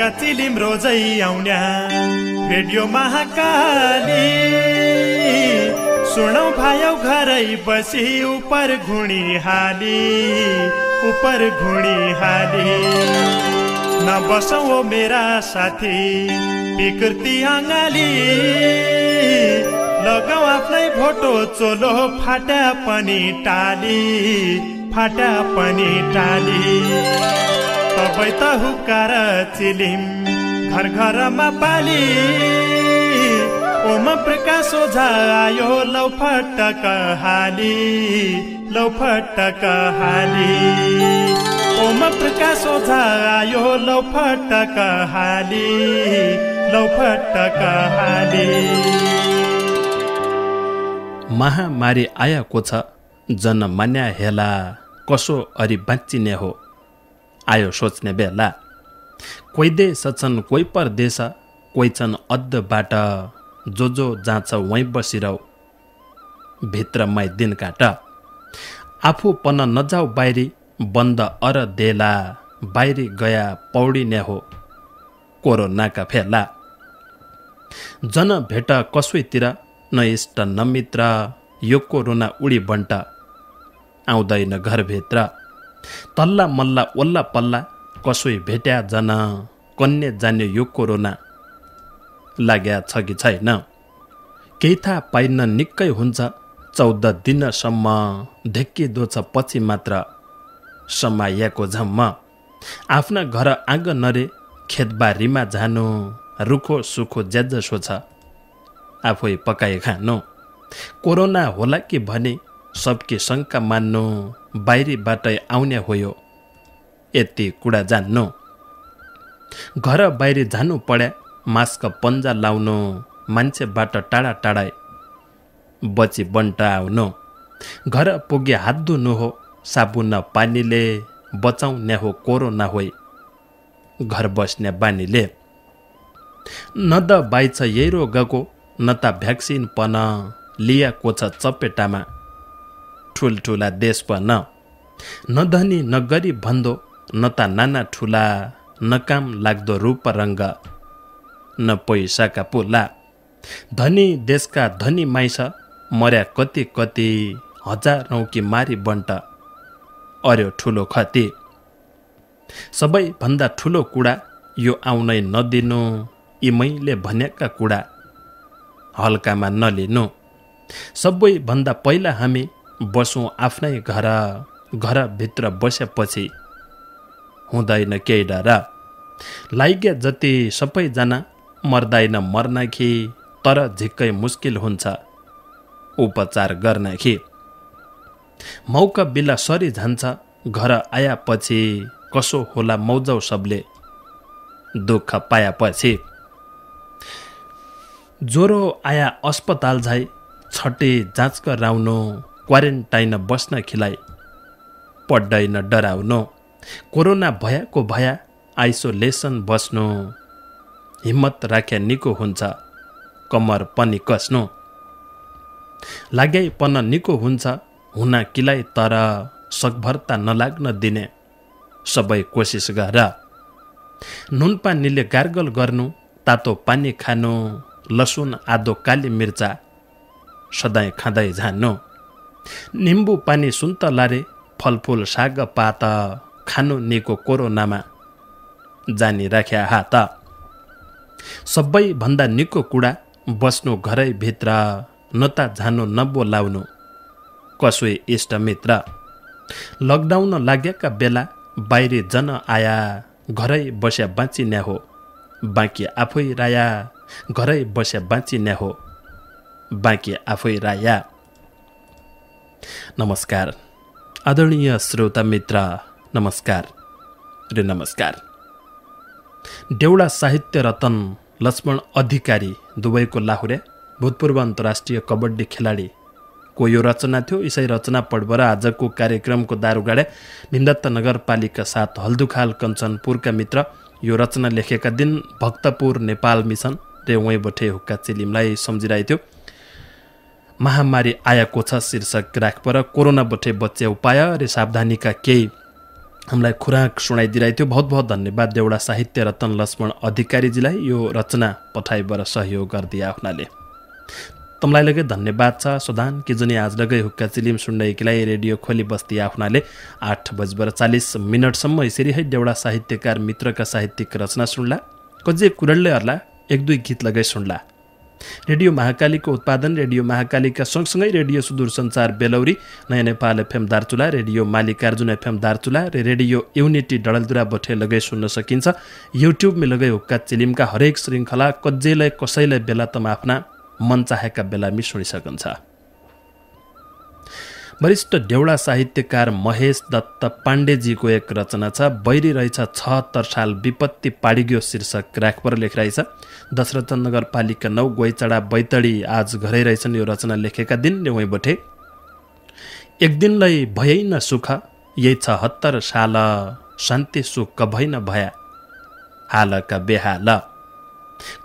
हुक्का Chilima रोजै आउन्या radio Mahakali सुनौ भायौ घरै बसी उपर घुणी हाली नबसौ ओ मेरा साथी विकृति अङ्गाली लगाऊ आफ्नै भोटो चोलो फाटा पनि टाली तबै त हुक्कार चिलिम घर घरमा पाली ओम प्रकाश ओझा आयो लौ फटक हाली ओम प्रकाश ओझा आयो लौ फटक हाली महामारी आएको छ जनमान्या हेला कसो अरि बाँचिने हो आयो सोच्ने बेला कोही देश छन् कोही परदेश कोही छन् अद्धबाट जो जान्छ वहीँ बसिरहु भित्रमै दिन काट आफू पन नजाऊ बाहिरी बन्द अर देला बाहिरी गया पौडिने हो कोरोनाका फेला जन भेट कसैतिर न इष्ट न मित्र यो कोरोना उडी बन्ट आउँदैन घरभित्र तल्ला मल्ला ओल्ला पल्ला कसै भेट्या जन कन्ने जान्यो यो कोरोना लाग्या छ कि छैन केही थाहा पाइन निकै हुन्छ 14 दिनसम्म धेक्किदो छ पछि मात्र समाएको झम्म आफ्ना घर आँगनरे खेतबारीमा जानु रुखो सुखो ज्याजसो छ आफै पकाए खानु कोरोना होला कि भने सबके शङ्का मान्नु बाहिरीबाटै आउने हो यो यति कुरा जान्नु घर बाहिर जानु पड्या मास्क पन्जा लाउनु मान्छेबाट टाढा टाढा बची बन्टा आउनु घर पुगे हात धुनु हो साबुन पानीले बचाउने हो कोरोना होइ घर बस्ने बानीले न द बाइछ यही रोगको न त भ्याक्सिन पन लिएको छ चपेटामा ठुल्ठुला देश पन न धनी न गरिब भन्दो न त नाना ठुला न काम लाग्दो रूप रङ्ग न पैसाका पुला धनी देशका धनी माइस मर्या कति कति हजारौँ कि मारी बन्ट अर्यो ठुलो खती सबैभन्दा ठुलो कुरा यो आउनै नदिनु यी मैले भनेका कुरा हल्कामा नलिनु सबैभन्दा पहिला हामी बसौँ आफ्नै घरभित्र बसेपछि हुँदैन केही डर लाग्या जति सबैजना मर्दैन मर्नाखि तर झिक्कै मुस्किल हुन्छ उपचार गर्नाखि मौका बिला सरी जान्छ घर आएपछि कसो होला मौजौ सबले दुःख पाएपछि ज्वरो आया अस्पताल जाइ छटे जाँच गराउनु क्वारेन्टाइन बस्न खिलाइ पढ्दैन डराउनु कोरोना भयाको भया आइसोलेसन बस्नु हिम्मत राख्या निको हुन्छ कमर पनि कस्नु लाग्याइ पन निको हुन्छ हुना किलाई तर सकभरता नलाग्न दिने सबै कोसिस गर नुन पानीले गार्गल गर्नु तातो पानी खानु लसुन आदो काली मिर्चा सधैँ खाँदै जानु निम्बु पानी सुन्तलारे फलफुल साग पात खानु निको कोरोनामा जानी राख्या हात सबैभन्दा निको कुरा बस्नु घरै भित्र नता जानु नबोलाउनु कसै इष्टमित्र लकडाउन लागेका बेला बाहिरी जन आया घरै बस्या बाँचिने हो बाँकी आफै राया घरै बस्या बाँचिने हो बाँकी आफै राया। नमस्कार आदरणीय श्रोता मित्र, नमस्कार रे नमस्कार। देउडा साहित्य रतन लक्ष्मण अधिकारी दुबईको लाहुरे भूतपूर्व अन्तर्राष्ट्रिय कबड्डी खेलाडी को यो रचना थियो। यसै रचना पढ्बर आजको कार्यक्रमको दारुगाडे भिमदत्त नगरपालिका 7 हल्दुखाल कञ्चनपुरका मित्र यो रचना लेखेका दिन भक्तपुर नेपाल मिसन रे वहीँ बठे हुक्का चिलिमलाई सम्झिरहेको थियो। महामारी आएको छ शीर्षक राखपर कोरोना बठे बच्चे उपाय रे सावधानीका केही हामीलाई खुराक सुनाइदिरहेको थियो। बहुत बहुत धन्यवाद देउडा साहित्य रत्न लक्ष्मण अधिकारीजीलाई यो रचना पठाइबाट सहयोग गरिदिए आफ्नाले। तमलाई लगे धन्यवाद छ सदान कि जुनी आज लगे हुक्का चिलिम सुन्दैकीलाई रेडियो खोली बस्ती आफ्नाले 8:40 यसरी है देउडा साहित्यकार मित्रका साहित्यिक रचना सुन्ला कजे कुरडले हर्ला एक दुई गीत लगाई सुन्ला। रेडियो महाकालीको उत्पादन रेडियो महाकालीका सँगसँगै रेडियो सुदूर सञ्चार बेलौरी नयाँ Nepal FM Darchula radio Mallikarjun FM Darchula र रेडियो युनिटी डडलदुरा बठे लगाई सुन्न सकिन्छ। युट्युबमा लगाई हुक्का चिलिमका हरेक श्रृङ्खला कज्जेलाई कसैलाई बेला तम आफ्ना मन चाहेका बेलामी सुनिसकिन्छ। वरिष्ठ देउडा साहित्यकार महेश दत्त पाण्डेजीको एक रचना छ बैरी रहेछ 76 साल विपत्ति पाडिग्यो शीर्षक राखपर लेखिरहेछ। दशरथ नगरपालिका 9 गोइचडा बैतडी आज घरै रहेछन् यो रचना लेखेका दिन वहीँ बठे। एक दिनलाई भयै न सुख यही 76 साल शान्ति सुख कभै न भया हालका बेहाल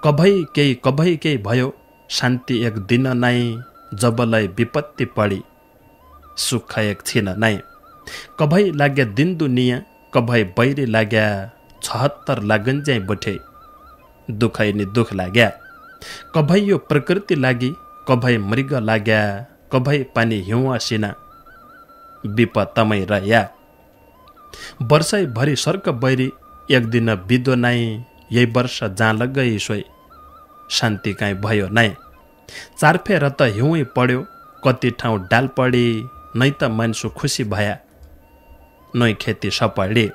कभै केही भयो शान्ति एक दिन नै जबलाई विपत्ति पडी सुख एक छिन नै कभै लाग्या दिन दुनियाँ कभै बैरी लाग्या 76 लागन्ज्याइ बठे दुखै नि दुख लाग्या कभै यो प्रकृति लागि कभै मृग लाग्या कभै पानी हिउँ सिना विपतमै रह्या वर्षै भरि सर्क बैरी एक दिन बिदो नै यही वर्ष जहाँ गई सोई शान्ति काहीँ भयो नै चारफेर त हिउँ पढ्यो कति ठाउँ डाल पडी नै त मान्छे खुसी भया नै खेती सपडी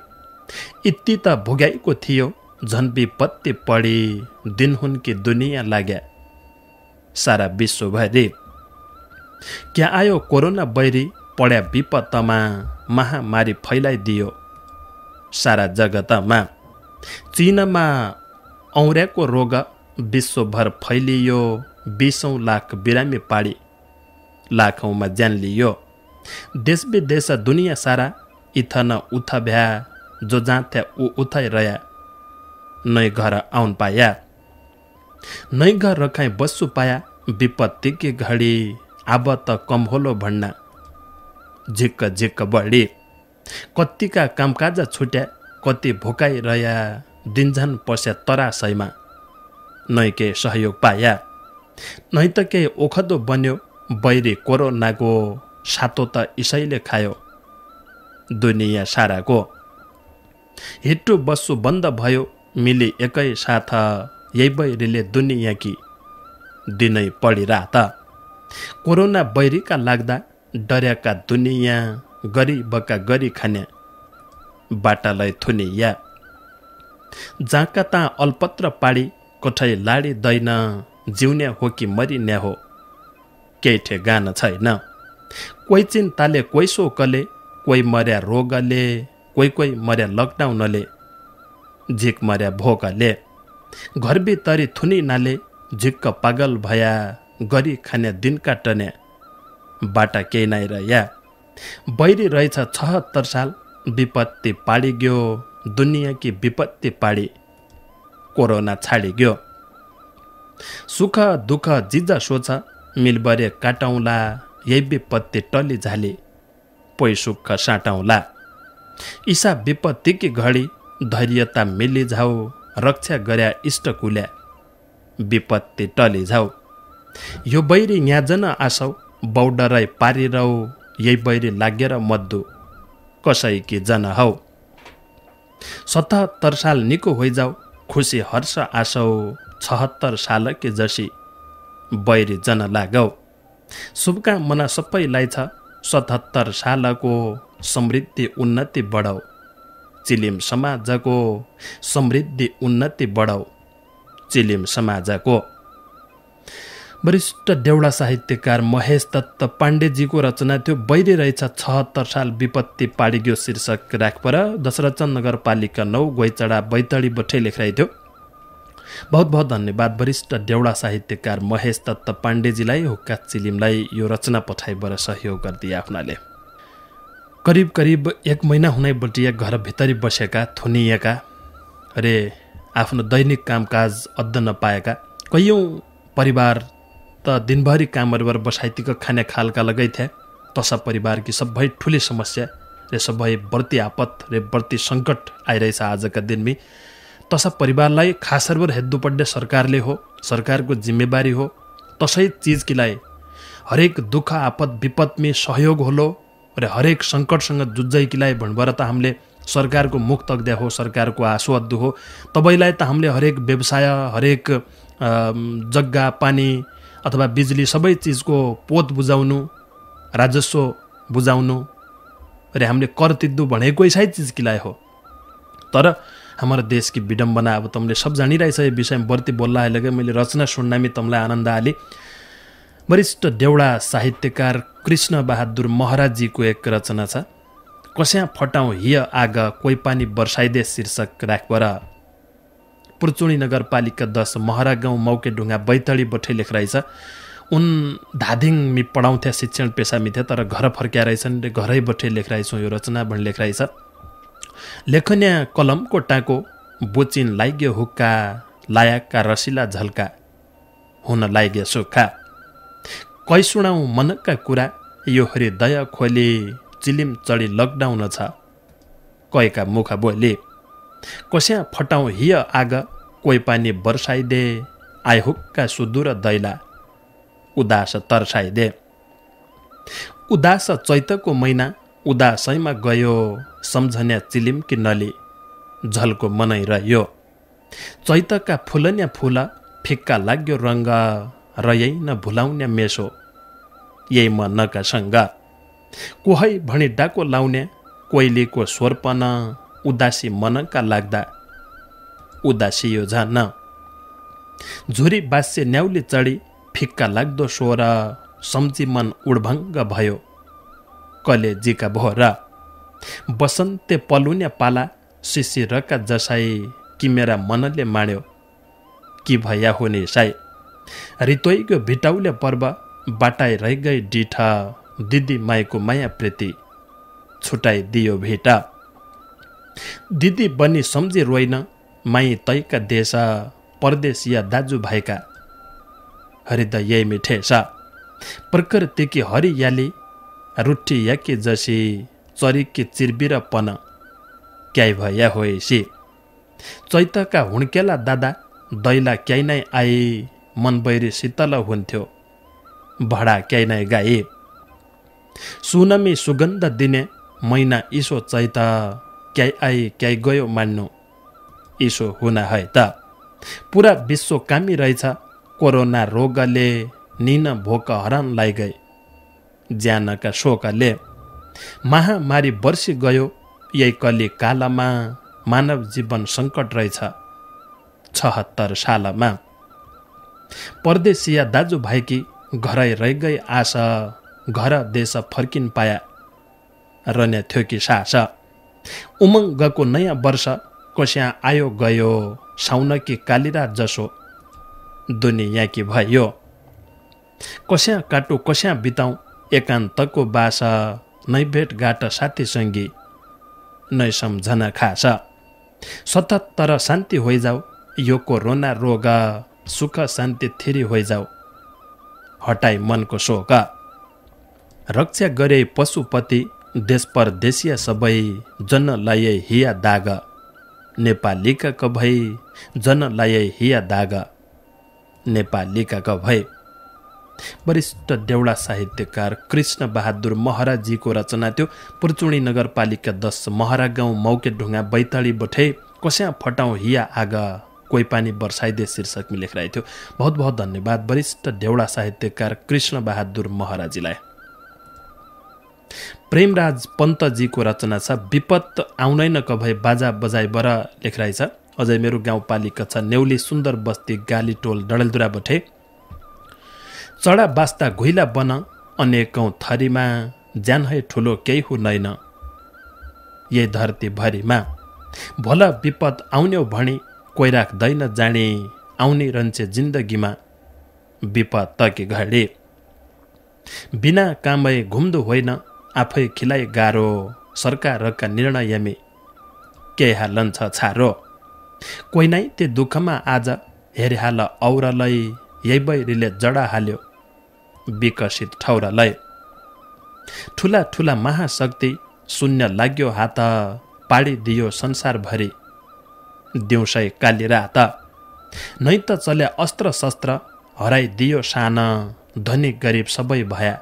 यति त भोग्याइको थियो झन् विपत्ति पडी दिन हुन् कि दुनियाँ लाग्या सारा विश्वभरि क्या आयो कोरोना बैरी पड्या विपत्तमा महामारी फैलाइदियो सारा जगतमा चीनमा और्याको रोग विश्वभर फैलियो 20 लाख बिरामी पाडी लाखौंमा ज्यान लियो देश विदेश दुनियाँ सारा इथन उथ भ्या जो जाँथ्या ऊ उथै रह्या नै घर आउन पाया नै घर रखाइ बस्सु पाया विपत्ति की घडी अब त कम होलो भन्ना झिक्क झिक्क बढी कतिका कामकाज छुट्या कति भोकाइ रह्या दिनझन पस्या तरासैमा नै के सहयोग पाया नै त के ओखदो बन्यो बैरी कोरोनाको सातो त इसैले खायो दुनियाँ साराको हिट्टु बस्सु बन्द भयो मिली एकै साथ यही बैरीले दुनियाँ कि दिनै पढी रात कोरोना बैरीका लाग्दा डर्याका दुनियाँ गरिबका गरी खान्या बाटालाई थुनिया जाका ता अलपत्र पाडी कोठै लाडी दैन जिउन्या हो कि मरिन्या हो केही ठेगान छैन कोही चिन्ताले कोही शोकले कोही मर्या रोगले कोही मर्या लकडाउनले झिक मर्या भोकले घरभितरी थुनिनाले झिक्क पागल भया गरी खाने दिन काटन्या बाटा केही नै रह्या बैरी रहेछ 76 साल विपत्ति पाडिग्यो दुनियाँ की विपत्ति पाडी कोरोना छाडिग्यो सुख दुःख जिजा सोच मिलबरे काटौँला यही विपत्ति टली झाली पोइ सुख साटौँला ईसा विपत्ति की घडी धैर्यता मिली झाऊ रक्षा गर्या इष्ट कुल्या विपत्ति टली झाऊ यो बैरी यहाँ जन आसौ बौडरै पारिरौ यही बैरी लागेर मद्दु कसै कि जन हौ 77 साल निको होइजाऊ खुसी हर्ष आसौ 76 साल के जसी बैरी जन लागौ शुभकामना सबैलाई छ 77 सालको समृद्धि उन्नति बढाऊ चिलिम समाजको समृद्धि उन्नति बढाऊ चिलिम समाजको। वरिष्ठ देउडा साहित्यकार महेश दत्त पाण्डेजीको रचना थियो बैरी रहेछ 76 साल विपत्ति पाडिग्यो शीर्षक राखपर दशरथ नगरपालिका 9 गोइचडा बैतडी बठे लेखिरहेको थियो। बहुत बहुत धन्यवाद वरिष्ठ देउडा साहित्यकार महेश दत्त पाण्डेजीलाई हुक्का चिलिमलाई यो रचना पठाइबाट सहयोग गरिदिए आफ्नाले। करिब करिब 1 महिना हुनै बटिया घरभित्रै बसेका थुनिएका रे आफ्नो दैनिक कामकाज अद्द नपाएका कैयौं परिवार त दिनभरि कामहरुबाट बसाइतिक खाने खालका लगै थिए तसा परिवारकी सबै ठुली समस्या रे सबै बढ्ती आपत रे बढ्ती सङ्कट आइरहेछ आजका दिनमी। तसा परिवारलाई खासरभर हेद्नुपर्ने सरकारले हो, सरकारको जिम्मेवारी हो। तसै चिजकीलाई हरेक दुःख आपत विपदमी सहयोग होलो र हरेक सङ्कटसँग जुझ्जैकीलाई भणभर त हामीले सरकारको मुख तक्द्या हो, सरकारको आँसु अद्दु हो। तपाईँलाई त हामीले हरेक व्यवसाय, हरेक जग्गा, पानी अथवा बिजुली सबै चिजको पोत बुझाउनु, राजस्व बुझाउनु र हामीले कर तिर्दु भनेको यसै चिजकीलाई हो। तर हाम्रो देश की विडम्बना अब तुमले सब जानिरहेछ। यो विषयमा बढ्ती बोल्ला लगे मैले रचना सुन्नामी तुमलाई आनन्द आली। वरिष्ठ देउडा साहित्यकार कृष्ण बहादुर महराजीको एक रचना छ, कस्या फटाउँ हिय आग कोही पानी बर्साइदे शीर्षक राखबर। पुर्चुणी नगरपालिका 10 महरा गाउँ मौके ढुङ्गा बैतडी बठे लेख रहेछ। उन धादिङमी पढाउँथे, शिक्षण पेसामी थिए, तर घर फर्क्या रहेछन् र घरै बठे लेख रहेछौँ यो रचना भनी लेख रहेछ। लेखन्या कलमको टाको बोचिन लाग्यो हुक्का, लायकका रसिला झल्का हुन लाग्यो सुक्खा। कै सुनाउँ मनका कुरा, यो हृदय खोली चिलिम चढी लकडाउन छ कैका मुख बोली। कस्या फटाउँ हिय आग कोही पानी बर्साइदे, आइ हुक्का सुदूर दैला उदास तर्साइदे। उदास चैतको महिना उदासैमा गयो, सम्झन्या चिलिम कि नली झल्को मनै रह्यो। चैतका फुलन्या फुल फिक्का लाग्यो रङ्ग, र यही न भुलाउन्या मेसो यही मनका सँग। कोहै भणी डाको लाउने कोइलीको स्वरपन, उदासी मनका लाग्दा उदासियो झन। झुरी बास्य न्याउली चढी फिक्का लाग्दो स्वर, सम्झी मन उडभङ्ग भयो कलेजीका भोर। बसन्ते पलुन्या पाला शिशिरका जसाई, कि मेरा मनले माण्यो कि भया हुने साई। रितोइगो भिटाउले पर्व बाटाइ रहि गई डिठ, दिदी माईको माया प्रीति छुटाइ दियो भेटा। दिदी बनी सम्झी रोइन माई तैका देश, परदेशिया दाजु भाइका हृदय मिठेछ। प्रकृतिकी हरियाली रुट्टी याकी जसी, चरीकी चिरबिरपन क्याइ भया होइसी। चैतका हुड्केला दादा दैला क्याइ नै आई, मन बैरी शीतल हुन्थ्यो भडा क्याइ नै गाई। सुनमी सुगन्ध दिने महिना इसो चैत, क्याइ आई क्याइ गयो मान्नु इसो हुना है त। पुरा विश्व कामी रहेछ कोरोना रोगले, निन भोक हरान लाइगई ज्यानका शोकले। महामारी वर्षी गयो यही कली कालमा, मानव जीवन सङ्कट रहेछ 76 सालमा। परदेशिया दाजुभाइकी घरै रहि गई आशा, घर देश फर्किन पाया रन्या थियो कि सास। उमङ्गको नयाँ वर्ष कस्या आयो गयो, साउनकी कालिरा जसो दुनियाँकी भयो। कस्या काटो कस्या बिताउँ एकान्तको बासा, नै भेटघाट साथीसँगी नै सम्झना खास। 77 शान्ति होइजाऊ यो कोरोना रोग, सुख शान्ति थिरी होइजाऊ हटाई मनको शोक। रक्षा गरे पशुपति देश परदेशिया सबै, जन लाए हिया दाग नेपालीका कभै, जन लाए हिया दाग नेपालीका कभै। वरिष्ठ देउडा साहित्यकार कृष्ण बहादुर महराजीको रचना थियो। पुर्चुणी नगरपालिका 10 महरा गाउँ मौके ढुङ्गा बैतडी बठे कस्या फटाउँ हिया आग कोही पानी बर्साइदे शीर्षकमा लेखिरहेको थियो। बहुत बहुत धन्यवाद वरिष्ठ देउडा साहित्यकार कृष्ण बहादुर महराजीलाई। प्रेमराज पन्तजीको रचना छ, विपत आउनैन कभै बाजा बजाइबर लेखिरहेछ। अझै मेरो गाउँपालिका छ नेउली सुन्दर बस्ती गालीटोल डडेलधुरा बठे। चढा बास्ता घुइला बन अनेकौँ थरीमा, ज्यान है ठुलो केही हुँदैन यही धरती भरिमा। भोला विपद आउन्यो भनी कोही राख्दैन जाने, आउने रहन्छे जिन्दगीमा विपद तकी घडी। बिना कामै घुम्दो होइन आफै खिलाइ गाह्रो, सरकारका निर्णयमी केही हालन्छ छारो। कोही नै त्यो दुःखमा आज हेरिहाल औरलाई, यही बैरीले जडा हाल्यो विकसित ठौरलाई। ठुला ठुला महाशक्ति शून्य लाग्यो हात पाडिदियो संसारभरि दिउँसै काली रात नै त चल्या अस्त्र शस्त्र हराइदियो शान धनी गरिब सबै भया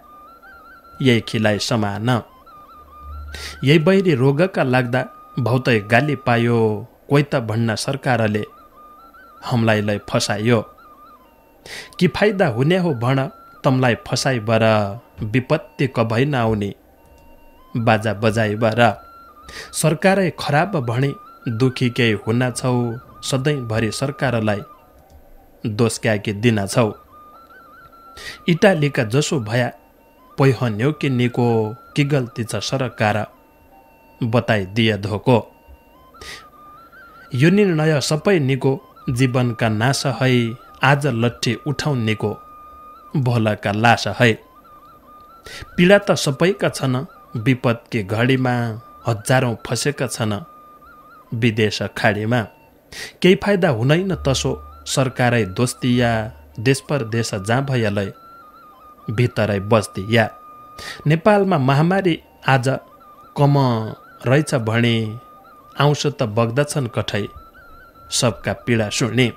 यही खिलाइ समान यही बैरी रोगका लाग्दा भौतै गाली पायो कोही त भन्न सरकारले हमलाई फसायो कि फाइदा हुने हो भण तमलाई फसाइ बर विपत्ति कभै नआउने बाजा बजाइ बर सरकारै खराब भणी दुखी केही हुन छौ सधैँभरि सरकारलाई दोष क्याकी दिन छौ इटालीका जसो भया पैहन्यो कि निको कि गल्ती छ सरकार बताइदिए धोको यो निर्णय सबै निको जीवनका नाश है आज लट्ठी उठाउनेको भोलका लास है पीडा त सबैका छन् विपद के घडीमा हजारौं फसेका छन् विदेश खाडीमा केही फाइदा हुँदैन तसो सरकारै दोष दिया देश परदेश जहाँ भएलै भितरै बस्दिया नेपालमा महामारी आज कम रहेछ भने आउँछ त बग्दछन् कठै सबका पीडा सुन्ने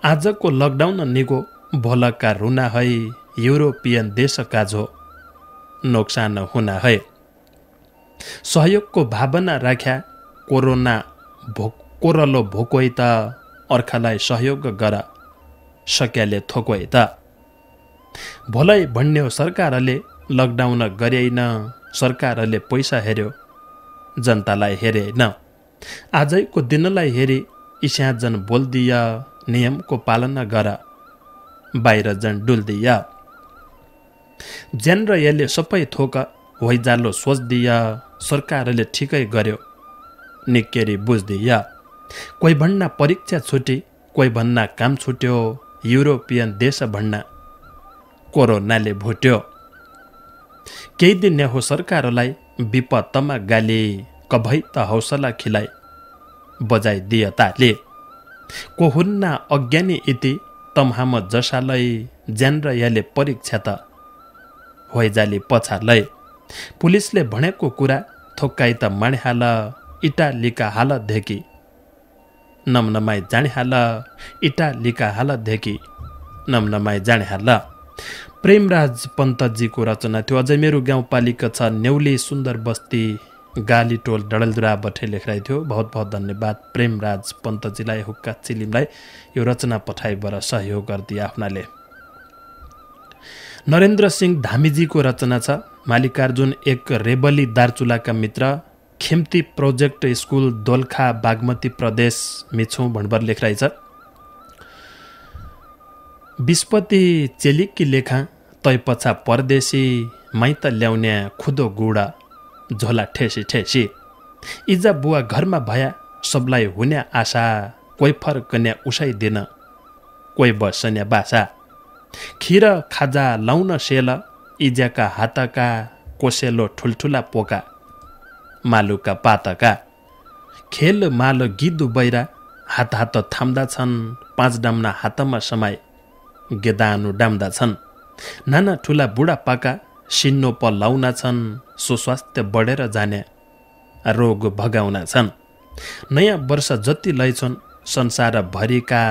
आजको लकडाउन निगो भोलका रुना है युरोपियन देशका झो नोक्सान हुना है सहयोगको भावना राख्या कोरलो भोकोइ त अर्खालाई सहयोग गर सक्याले थोकोइ त भोलै भन्यो सरकारले लकडाउन गरेन सरकारले पैसा हेर्यो जनतालाई हेरेन आजैको दिनलाई हेरी इस्याजन बोल्दिया नियमको पालना गर बाहिर जन डुल्दिया ज्यान र यसले सबै थोक होइजालो सोच्दिया सरकारले ठिकै गर्यो निक्केरी बुझ्दिया कोही भन्ना परीक्षा छुटी कोही भन्ना काम छुट्यो युरोपियन देश भन्ना कोरोनाले भुट्यो केही दिन हो सरकारलाई विपत्तमा गाली कभै त हौसला खिलाइ बजाइदिए ताले को हुन्ना अज्ञानी इति तमहाम जसालाई ज्यान र यसले परीक्षा त होइजाली पछालै पुलिसले भनेको कुरा थोक्काइ त माणिहाल इटालीका हालत देखि नमनमाई जानेहाल इटालीका हालत देखि नमनमाई जानेहाल प्रेमराज पन्तजीको रचना थियो। अझै मेरो गाउँपालिका छ नेउली सुन्दर बस्ती गालीटोल डडलदुरा बठे लेखराइ थियो। बहुत बहुत धन्यवाद प्रेमराज पन्तजीलाई हुक्का चिलिमलाई यो रचना पठाइबाट सहयोग गरिदिए आफ्नाले। नरेन्द्र सिंह धामीजीको रचना छ मालिकार्जुन एक रेबली दार्चुलाका मित्र खिम्ती प्रोजेक्ट स्कुल दोलखा बागमती प्रदेश मिछौँ भणभर लेखराइ छ। विस्पति चेलिकी लेखा तै पछा परदेशी माइत ल्याउने खुदो गुडा झोला ठेसी ठेसी इजा बुवा घरमा भया सबलाई हुने आशा कोही फर्क न्या उसाइदिन कोही बस्ने बासा खिर खाजा लाउन सेल इज्याका हातका कोसेलो ठुल्ठुला पोका मालुका पातका खेल माल गिदु बैरा हात हात थाम्दा छन् 5 डाम्ना हातमा समाई गेदानु डाम्दा छन् नाना ठुला बुढा पाका सिन्नो प लाउना छन् सुस्वास्थ्य बढेर जाने रोग भगाउना छन् नयाँ वर्ष जति लैछन् संसार भरिका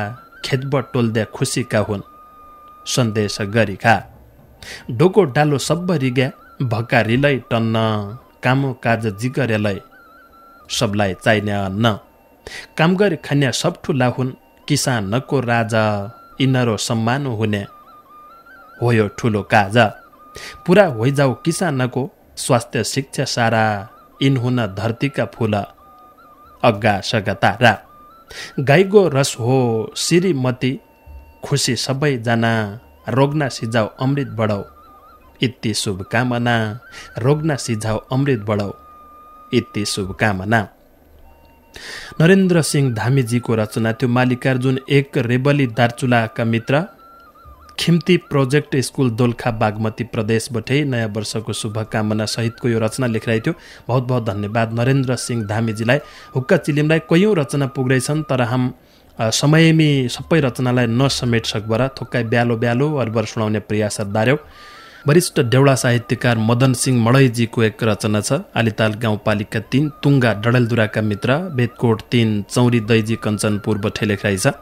खेतब टोल्दे खुसीका हुन् सन्देश गरिका डोको डालो सब्बरी ग्या भकारीलाई टन्न कामो काज जिगरेलाई सबलाई चाहिने अन्न काम गरी खान्या सब ठुला हुन् किसानको राजा इनरो सम्मान हुने हो यो ठुलो काज पुरा होइजाऊ किसानको स्वास्थ्य शिक्षा सारा इन हुन धरतीका फूल अग्गा सगा तारा गाईको रस हो श्रीमती खुसी सबैजना रोग्ना सिझाउ अमृत बढाउ इति शुभकामना रोग्ना सिझाउ अमृत बढाउ इति शुभकामना। नरेन्द्र सिंह धामीजीको रचना त्यो मालिकार्जुन एक रेबली दार्चुलाका मित्र खिम्ती प्रोजेक्ट स्कुल दोलखा बागमती प्रदेशबाटै नयाँ वर्षको शुभकामना सहितको यो रचना लेखिरहेको थियो। बहुत बहुत धन्यवाद नरेन्द्र सिंह धामीजीलाई। हुक्का चिलिमलाई कयौँ रचना पुग्दैछन् तर हम समयमी सबै रचनालाई नसमेट सकबर थोक्काइ ब्यालो ब्यालो अरबर सुनाउने प्रयास दार्यौ। वरिष्ठ देउडा साहित्यकार मदन सिंह मडैजीको एक रचना छ। आलिताल गाउँपालिका 3 तुङ्गा डडेलधुराका मित्र बेदकोट 3 चौरी दैजी कञ्चनपुर बठे लेखाइ छ।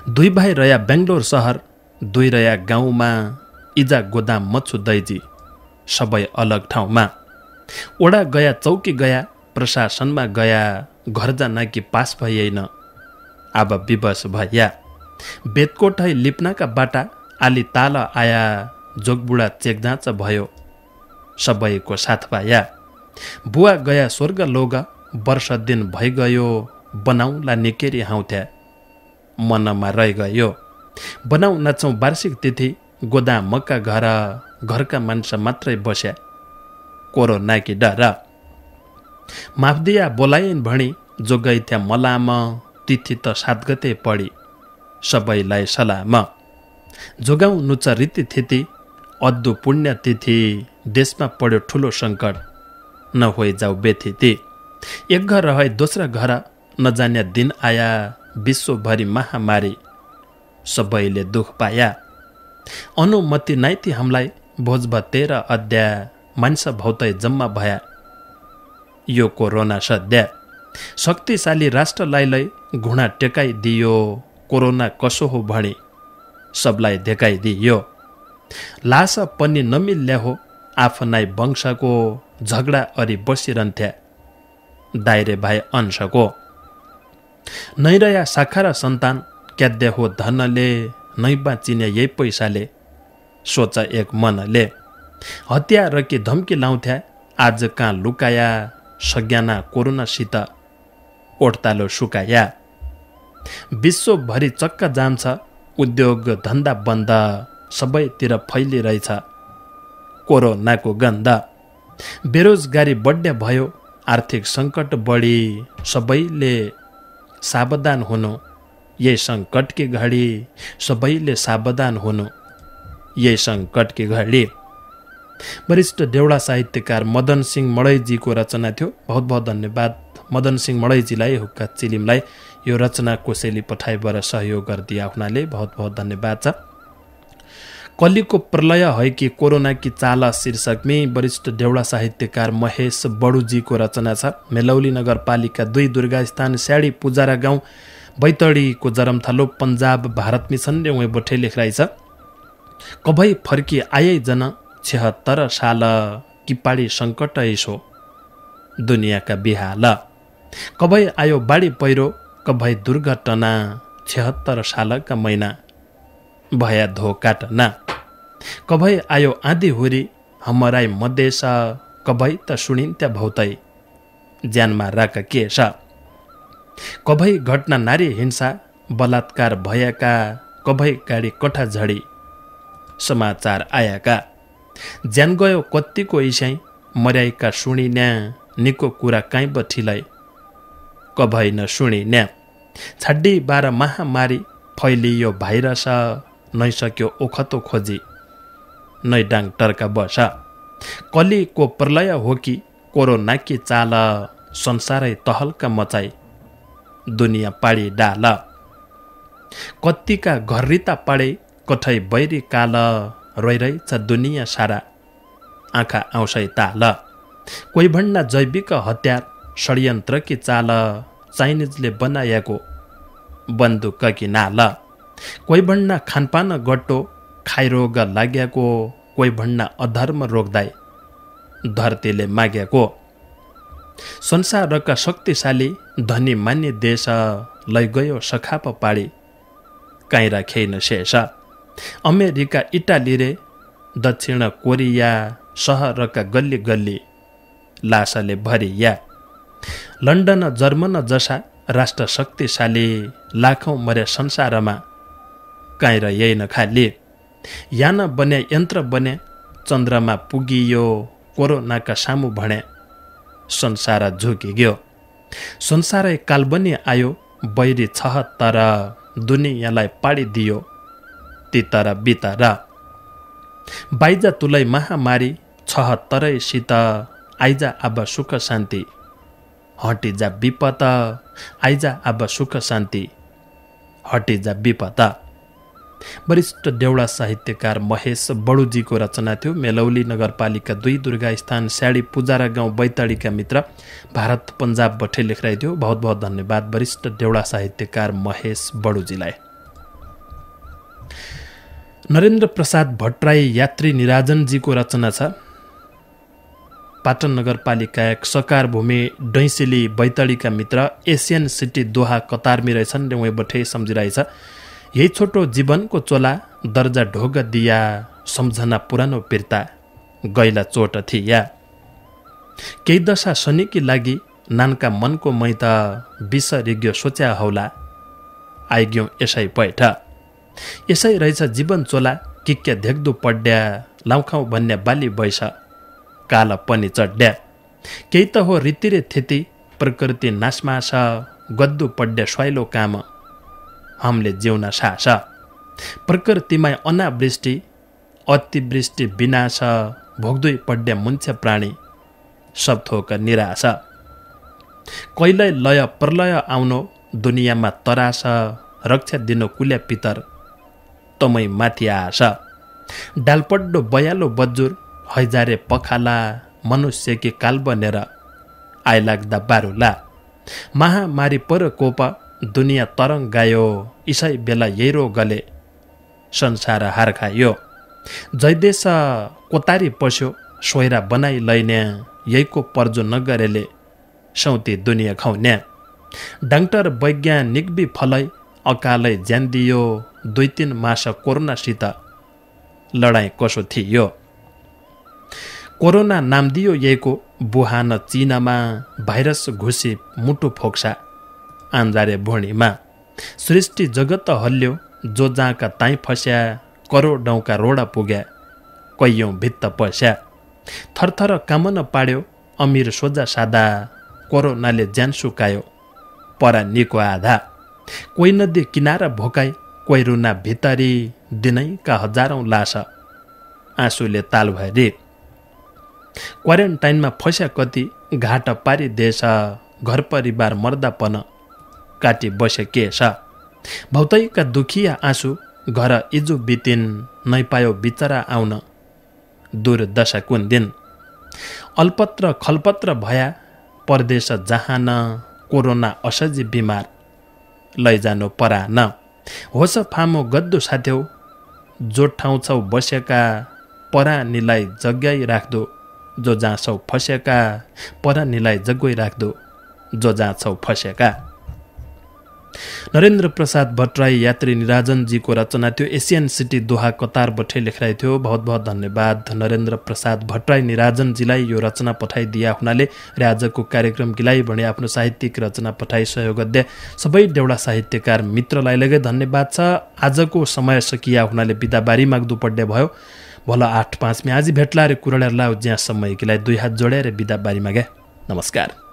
2 भाइ रया बेङ्गलोर सहर, 2 रया गाउँमा, इजा गोदाम मच्छु दैजी, सबै अलग ठाउँमा। ओडा गया चौकी गया, प्रशासनमा गया, घर जाना कि पास भइएन, अब विवश भइया। बेदकोट है लिप्नाका बाटा, आली ताल आया, जोगबुढा चेकजाँच भयो, सबैको साथ पाया। बुवा गया स्वर्ग लोग, वर्ष दिन भइगयो, बनाउला निकेरी हाउथ्या, मनमा रहि गयो। बनाउ नाचौँ वार्षिक तिथि, गोदाम मक्का घर, घरका मान्छे मात्रै बस्या, कोरोना कि डर। माफदिया बोलाइन् भणी, जो गई थ्या मलाम, तिथि त 7 गते पढी, सबैलाई सलाम। जोगाउँ नुच रीति थिति, अद्दु पुण्य तिथि, देशमा पढ्यो ठुलो सङ्कट, नहोइ जाऊ बेथिति। एक घर रहे दोस्रो घर, नजान्या दिन आया, विश्वभरि महामारी, सबैले दुख पाया। अनुमति नाइति हामीलाई, भोज भ 13 अध्याय, मान्छे भौतै जम्मा भया, यो कोरोना सद्या। शक्तिशाली राष्ट्रलाई लै घुँडा टेकाइदियो, कोरोना कसो हो भणी, सबलाई देखाइदियो। लास पनि नमिल्ल्या हो, आफ्नै वंशको, झगडा अरि बसिरहन्थ्या, दाइरे भाइ अंशको। नैरया शाखा र सन्तान, क्याद्य हो धनले, नै बाँचिने यही पैसाले, सोच एक मनले। हतियार कि धम्की लाउँथ्या, आज कहाँ लुकाया, सज्ञाना कोरोनासित, ओठतालो सुकाया। विश्वभरि चक्क जाम छ, उद्योग धन्दा बन्द, सबैतिर फैलिरहेछ कोरोनाको गन्ध। बेरोजगारी बढ्ने भयो, आर्थिक सङ्कट बढी, सबैले सावधान हुनु, यही सङ्कटकी घडी, सबैले सावधान हुनु, यही सङ्कटकी घडी। वरिष्ठ देउडा साहित्यकार मदन सिंह मडैजीको रचना थियो। बहुत बहुत धन्यवाद मदन सिंह मडैजीलाई, हुक्का चिलिमलाई यो रचना कोसेली पठाइबाट सहयोग गरिदिया हुनाले बहुत बहुत धन्यवाद छ। कलिको प्रलय है कि कोरोना की चाल शीर्षकमै वरिष्ठ देउडा साहित्यकार महेश बडुजीको रचना छ। मेलौली नगरपालिका 2 दुर्गास्थान स्याडी पुजारा गाउँ बैतडीको जरमथलो पन्जाब भारत मिसन उहाँ बठे लेखराइ छ। कभै फर्की आए जन 76 साल, किपाडी सङ्कट यसो, दुनियाँका बिहाल। कभै आयो बाढी पहिरो, कभै दुर्घटना, 76 सालका महिना, भया धोकाटना। कभै आयो आँधी हुरी, हमराई मदेश, कभै त सुनिन्त्या भौतै, ज्यानमा राख केश। कभै घटना नारी हिंसा, बलात्कार भएका, कभै गाडी कठा झडी, समाचार आएका। ज्यान गयो कत्तिको इसाई, मर्याइका सुनिन्या, निको कुरा काहीँ बठिलाई, कभै न सुनिन्या। छाड्डी 12 महामारी, फैलियो भाइरस, नै सक्यो ओखतो खोजी, नै डाक्टरका बस। कलिको प्रलय हो कि कोरोना की चाल, संसारै तहल्का मचाई, दुनियाँ पाडी डाल। कत्तिका घर रिता पाडे, कठै बैरी काल, रोइरहेछ दुनियाँ सारा, आँखा आउँछै ताल। कोही भन्ना जैविक हतियार, षड्यन्त्र की चाल, चाइनिजले बनाएको, बन्दुक कि नाल। कोही भन्ना खानपान गट्टो, खाइरोग लाग्याको, कोही भन्ना अधर्म रोक्दै, धरतीले मागेको। संसारका शक्तिशाली, धनी मान्य देश, लैगयो सखाप पाडी, काहीँ राखेन शेष। अमेरिका इटाली रे, दक्षिण कोरिया, सहरका गल्ली गल्ली, लासले भरिया। लन्डन जर्मन जसा, राष्ट्र शक्तिशाली, लाखौँ मर्या संसारमा, काहीँ रहेन खाली। यान बन्या यन्त्र बन्या, चन्द्रमा पुगियो, कोरोनाका सामु भने, संसार झुकिग्यो। संसारै कालबनी आयो, बैरी 76, दुनियाँलाई पाडिदियो, तितर बितर। बाइजा तुलै महामारी, 76 सित, आइजा अब सुख शान्ति, हटिजा विपत, आइजा अब सुख शान्ति, हटिजा विपत। वरिष्ठ देउडा साहित्यकार महेश बडुजीको रचना थियो। मेलौली नगरपालिका 2 दुर्गा स्थान स्याडी पुजारा गाउँ बैतडीका मित्र भारत पन्जाब भट्टे लेखराई थियो। बहुत बहुत धन्यवाद वरिष्ठ देउडा साहित्यकार महेश बडुजीलाई। नरेन्द्र प्रसाद भट्टराई यात्री निराजनजीको रचना छ। पाटन नगरपालिका 1 सकार भूमि डैसिली बैतडीका मित्र एसियन सिटी दोहा कतारमी रहेछन्। उहाँ बठे सम्झिरहेछ। यही छोटो जीवनको चोला दर्जा ढोग दिया सम्झना पुरानो पिर्ता गैला चोट थिया। केही दशा शनिकी लागि नानका मनको मै त विष रिग्यो सोच्या हौला आइग्यो यसै पैठ। यसै रहेछ जीवन चोला किक्या धेक्दो पड्या लाउखाउ भन्ने बाली बैस काल पनि चड्या। केही त हो रीतिरे थिति प्रकृति नाशमा छ गद्दु पड्या स्वाइलो काम हामीले जिउन सास। प्रकृतिमा अनावृष्टि अतिवृष्टि विनाश भोग्दै पड्या मुन्छे प्राणी सब थोक निराश। कहिल्यै लय प्रलय आउनो दुनियाँमा तरास रक्षा दिनु कुल्या पितर तमै माथि आश। डालपड्डो बयालो बज्जुर हैजारे पखाला मनुष्यकी काल बनेर आइलाग्दा बारुला। महामारी पर कोप दुनियाँ तरङ गायो इसै बेला यैरो गले संसार हार खायो। जयदेश कोतारी पस्यो सोइरा बनाइ लैन्या यहीको पर्जो नगरेले सौती दुनियाँ खाउने। डाक्टर वैज्ञानिक बि फलै अकालै ज्यान दियो 2-3 मास कोरोनासित लडाइँ कसो थियो। कोरोना नाम दियो यहीको वुहान चीनमा भाइरस घुसी मुटु फोक्सा आन्जारे भुँडीमा। सृष्टि जगत हल्यो जो जहाँका ताई फस्या करोडौँका रोडा पुग्या कैयौँ भित्त पस्या। थरथर कामन पाड्यो अमीर सोझा सादा कोरोनाले ज्यान सुकायो परा निको आधा। कोही नदी किनारा भोकाई कोही रुना भितरी दिनैका हजारौँ लास आँसुले ताल भए। क्वारेन्टाइनमा फस्या कति घाट पारी देश घर परिवार मर्दापन काटी बसे केस। भौतैका दुखिया आँसु घर इजु बितिन नै पायो बिचरा आउन दुर्दशा कुन दिन। अल्पत्र खलपत्र भया परदेश जहान कोरोना असजी बिमार लैजानु परान। होस फामो गद्दो साथ्यौ जो ठाउँ छौ बसेका परानीलाई जग्गाइ राख्दो जो जहाँ छौ फसेका परानीलाई जग्गै राख्दो जो जहाँ छौ फसेका। नरेन्द्र प्रसाद भट्टराई यात्री निराजनजीको रचना थियो। एसियन सिटी दोहा कतार बठे लेखराई थियो। बहुत बहुत धन्यवाद नरेन्द्र प्रसाद भट्टराई निराजनजीलाई यो रचना पठाइदिया हुनाले र आजको कार्यक्रम गिलाई भने आफ्नो साहित्यिक रचना पठाइ सहयोग गद्दे सबै देउडा साहित्यकार मित्रलाई लगै धन्यवाद छ। आजको समय सकिया हुनाले बिदाबारी माग्दु पड्डे भयो। भल 8-5 में आज भेट्ला रे कुरडरला ज्याँ समय गिलाई 2 हात जोडेर बिदाबारी मागे। नमस्कार।